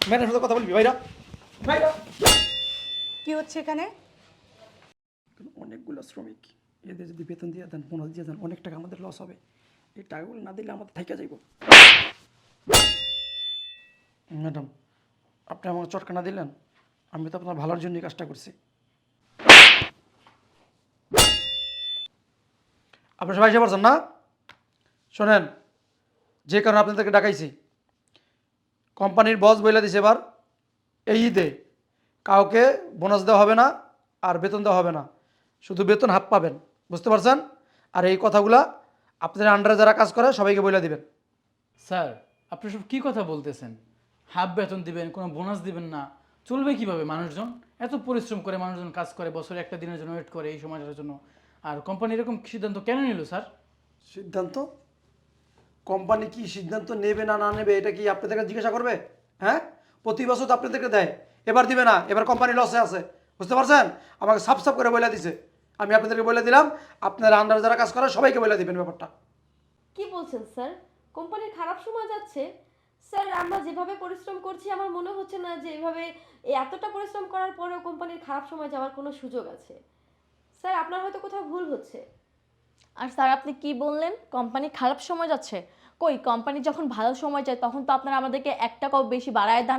ম্যাডামের সাথে কথা বলবি ভাইরা ভাইরা। কি হচ্ছে এখানে? অনেকগুলো শ্রমিক, এদের যদি বেতন দিয়ে দেন, বোনাস দিয়ে দেন, অনেক টাকা আমাদের লস হবে। এই টাকাগুলো না দিলে আমাদের থাইকা যাইব। ম্যাডাম, আপনি আমাকে চটকা না দিলেন, আমি তো আপনার ভালোর জন্যই কাজটা করছি। আপনি সবাই এসে পারছেন না? শোনেন, যে কারণে আপনাদেরকে ডাকাইছি, কোম্পানির বস বইলা দিছে এবার এই ঈদে কাউকে বোনাস দেওয়া হবে না আর বেতন দেওয়া হবে না, শুধু বেতন হাফ পাবেন। বুঝতে পারছেন? আর এই কথাগুলা আপনাদের আন্ডারে যারা কাজ করে সবাইকে বলে দিবেন। স্যার, আপনি সব কি কথা বলতেছেন? হাফ বেতন দিবেন, কোনো বোনাস দিবেন না, চলবে কিভাবে? মানুষজন এত পরিশ্রম করে, মানুষজন কাজ করে, বছরে একটা দিনের জন্য ওয়েট করে এই সময়টার জন্য, আর কোম্পানি এরকম সিদ্ধান্ত কেন নিল স্যার? সিদ্ধান্ত? কোম্পানি কি সিদ্ধান্ত নেবে না না নেবে এটা কি আপনাদেরকে জিজ্ঞাসা করবে? হ্যাঁ, প্রতি বছর তো আপনাদেরকে দেয়, এবার দিবে না, এবার কোম্পানি লসে আছে। বুঝতে পারছেন? আমাকে সাফ সাফ করে বলে দিছে, আমি আপনাদেরকে বলে দিলাম, আপনারা আন্ডারে যারা কাজ করে সবাইকে বলে দিবেন ব্যাপারটা। কি বলছেন স্যার? কোম্পানির খারাপ সময় যাচ্ছে? স্যার, আমরা যেভাবে পরিশ্রম করছি আমার মনে হচ্ছে না যে এভাবে এতটা পরিশ্রম করার পরেও কোম্পানির খারাপ সময় যাওয়ার কোনো সুযোগ আছে। স্যার, আপনার হয়তো কোথাও ভুল হচ্ছে। আর স্যার আপনি কি বললেন কোম্পানি খারাপ সময় যাচ্ছে? কই, কোম্পানি যখন ভালো সময় যায় তখন তো আপনারা আমাদেরকে 1 টাকাও বেশি বাড়ায় দেন